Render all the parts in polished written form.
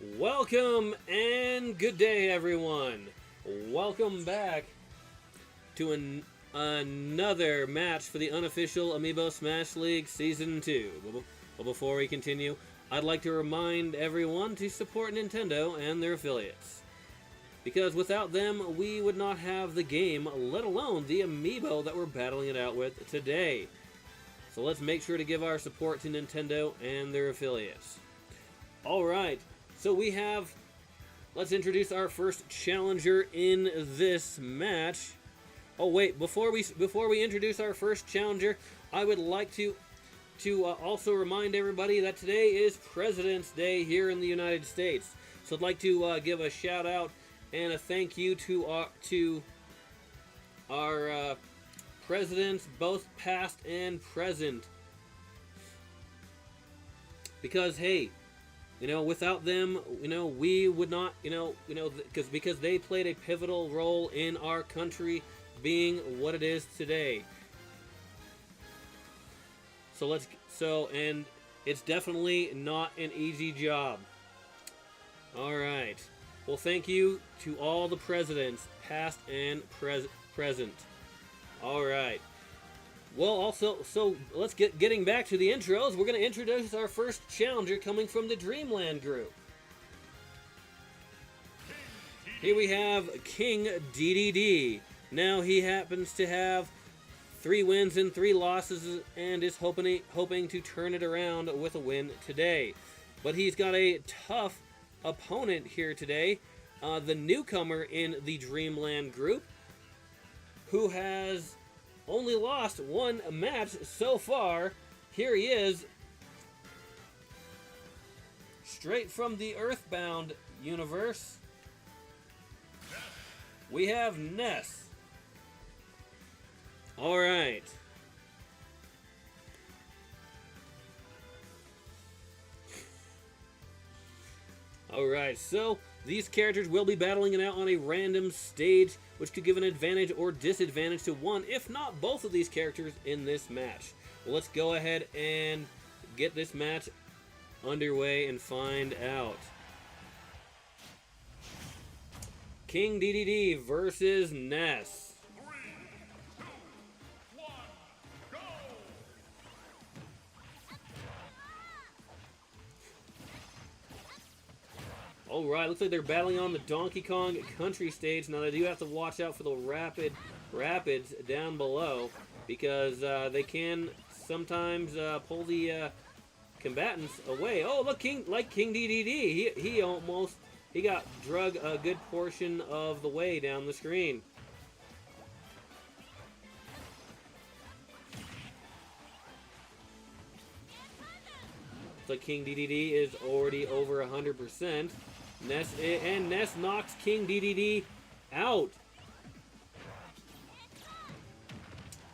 Welcome and good day, everyone. Welcome back to another match for the Unofficial Amiibo Smash League Season 2. But before we continue, I'd like to remind everyone to support Nintendo and their affiliates. Because without them, we would not have the game, let alone the Amiibo that we're battling it out with today. So let's make sure to give our support to Nintendo and their affiliates. Alright. So let's introduce our first challenger in this match. Oh wait, before we introduce our first challenger, I would like to also remind everybody that today is President's Day here in the United States. So I'd like to give a shout out and a thank you to our presidents, both past and present. Because hey, without them, we would not, because they played a pivotal role in our country being what it is today. And it's definitely not an easy job. All right. Well, thank you to all the presidents, past and present. All right. Well, so let's getting back to the intros. We're going to introduce our first challenger coming from the Dreamland group. Here we have King Dedede. Now he happens to have 3 wins and 3 losses and is hoping to turn it around with a win today. But he's got a tough opponent here today, the newcomer in the Dreamland group, who has only lost 1 match so far. Here he is, straight from the Earthbound universe. We have Ness. Alright. Alright, so these characters will be battling it out on a random stage, which could give an advantage or disadvantage to one, if not both of these characters in this match. Well, let's go ahead and get this match underway and find out. King Dedede versus Ness. Alright, looks like they're battling on the Donkey Kong Country stage. Now they do have to watch out for the rapids down below, because they can sometimes pull the combatants away. Oh, look, King Dedede, he got drug a good portion of the way down the screen. So King Dedede is already over 100%. Ness knocks King Dedede out.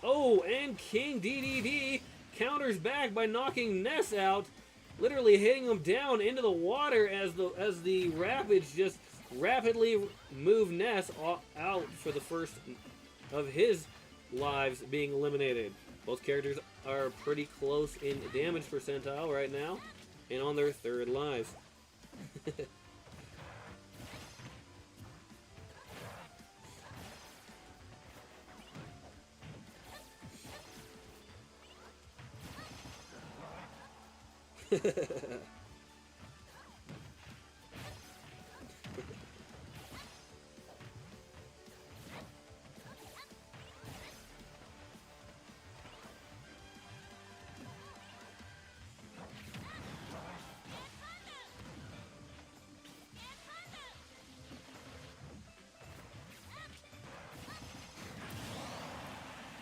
Oh, and King Dedede counters back by knocking Ness out, literally hitting him down into the water as the rapids just rapidly move Ness out for the first of his lives being eliminated. Both characters are pretty close in damage percentile right now, and on their 3rd lives.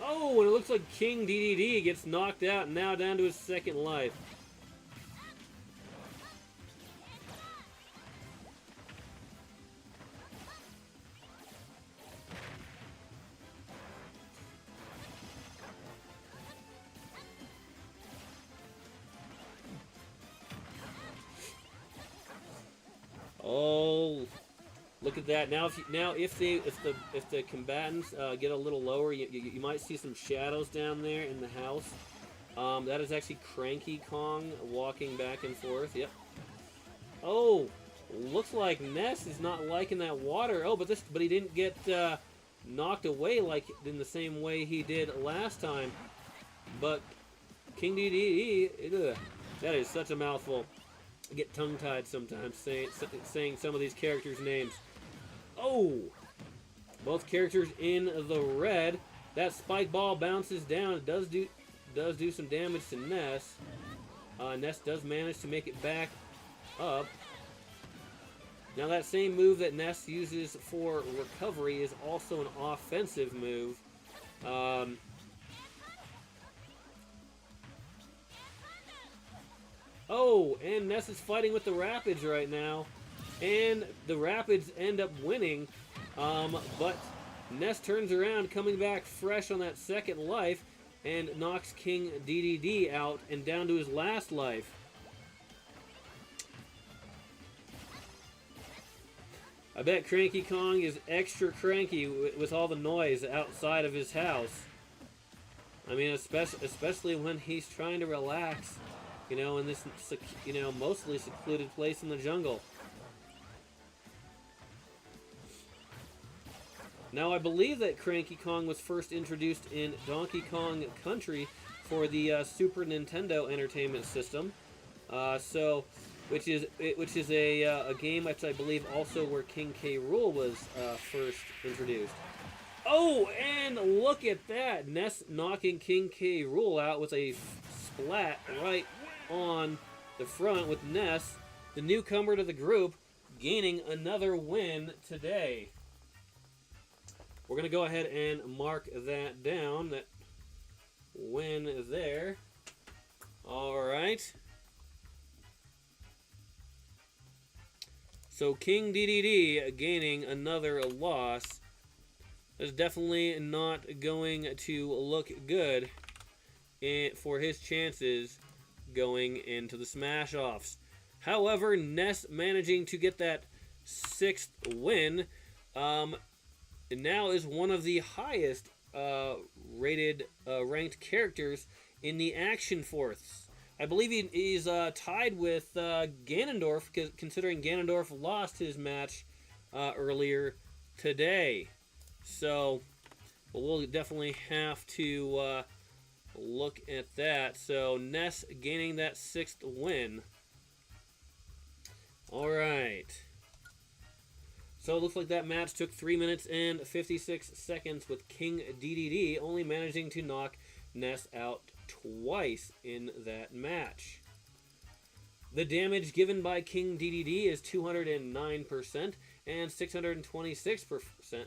Oh, and it looks like King Dedede gets knocked out, and now down to his 2nd life. Oh, look at that! Now, if the combatants get a little lower, you might see some shadows down there in the house. That is actually Cranky Kong walking back and forth. Yep. Oh, Looks like Ness is not liking that water. Oh, but he didn't get knocked away like in the same way he did last time. But King Dedede, that is such a mouthful. I get tongue-tied sometimes saying some of these characters' names. Oh! Both characters in the red. That spike ball bounces down. It does do some damage to Ness. Ness does manage to make it back up. Now that same move that Ness uses for recovery is also an offensive move. Oh, and Ness is fighting with the Rapids right now. And the Rapids end up winning. But Ness turns around, coming back fresh on that second life, and knocks King Dedede out and down to his last life. I bet Cranky Kong is extra cranky with all the noise outside of his house. I mean, especially when he's trying to relax, you know, in this, you know, mostly secluded place in the jungle. Now, I believe that Cranky Kong was first introduced in Donkey Kong Country for the Super Nintendo Entertainment System. Which is a game which I believe also where King K. Rool was first introduced. Oh, and look at that! Ness knocking King K. Rool out with a splat right on the front with Ness, the newcomer to the group, gaining another win today. We're going to go ahead and mark that down, that win there. Alright. So King Dedede gaining another loss is definitely not going to look good for his chances going into the Smash-Offs. However, Ness managing to get that 6th win now is one of the highest ranked characters in the Action Force. I believe he's tied with Ganondorf, considering Ganondorf lost his match earlier today. So we'll definitely have to look at that. So Ness gaining that 6th win. Alright. So it looks like that match took 3 minutes and 56 seconds with King Dedede only managing to knock Ness out twice in that match. The damage given by King Dedede is 209% and 626%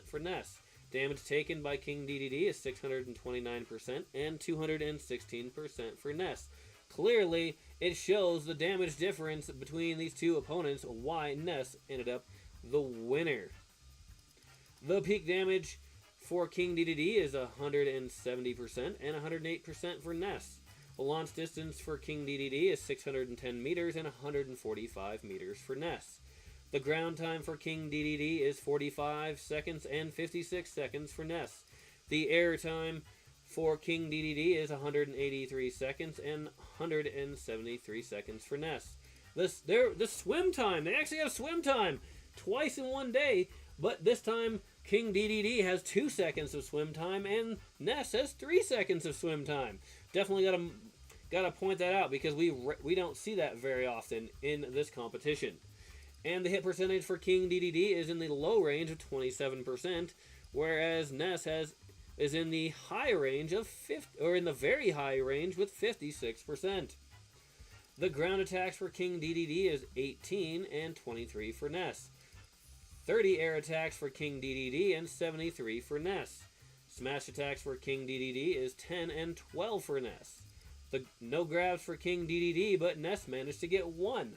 for Ness. Damage taken by King Dedede is 629% and 216% for Ness. Clearly, it shows the damage difference between these two opponents, why Ness ended up the winner. The peak damage for King Dedede is 170% and 108% for Ness. The launch distance for King Dedede is 610 meters and 145 meters for Ness. The ground time for King Dedede is 45 seconds and 56 seconds for Ness. The air time for King Dedede is 183 seconds and 173 seconds for Ness. The swim time, they actually have swim time twice in one day, but this time King Dedede has 2 seconds of swim time and Ness has 3 seconds of swim time. Definitely gotta point that out because we don't see that very often in this competition. And the hit percentage for King Dedede is in the low range of 27%, whereas Ness is in the high range of in the very high range with 56%. The ground attacks for King Dedede is 18 and 23 for Ness. 30 air attacks for King Dedede and 73 for Ness. Smash attacks for King Dedede is 10 and 12 for Ness. No grabs for King Dedede, but Ness managed to get 1.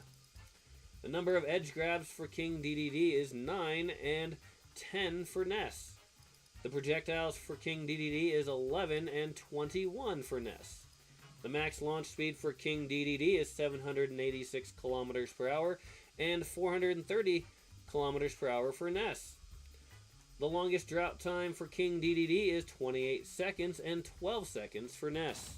The number of edge grabs for King Dedede is 9 and 10 for Ness. The projectiles for King Dedede is 11 and 21 for Ness. The max launch speed for King Dedede is 786 kilometers per hour and 430 kilometers per hour for Ness. The longest drop time for King Dedede is 28 seconds and 12 seconds for Ness.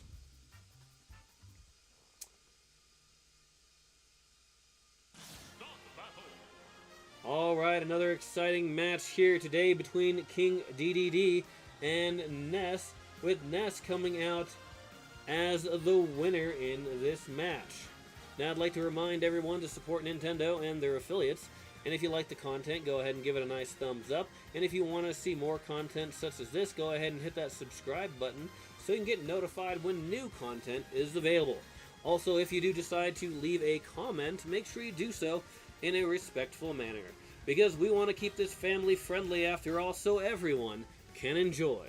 Alright, another exciting match here today between King Dedede and Ness, with Ness coming out as the winner in this match. Now I'd like to remind everyone to support Nintendo and their affiliates, and if you like the content, go ahead and give it a nice thumbs up, and if you want to see more content such as this, go ahead and hit that subscribe button so you can get notified when new content is available. Also, if you do decide to leave a comment, make sure you do so in a respectful manner, because we want to keep this family friendly after all, so everyone can enjoy.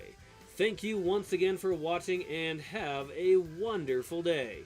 Thank you once again for watching, and have a wonderful day.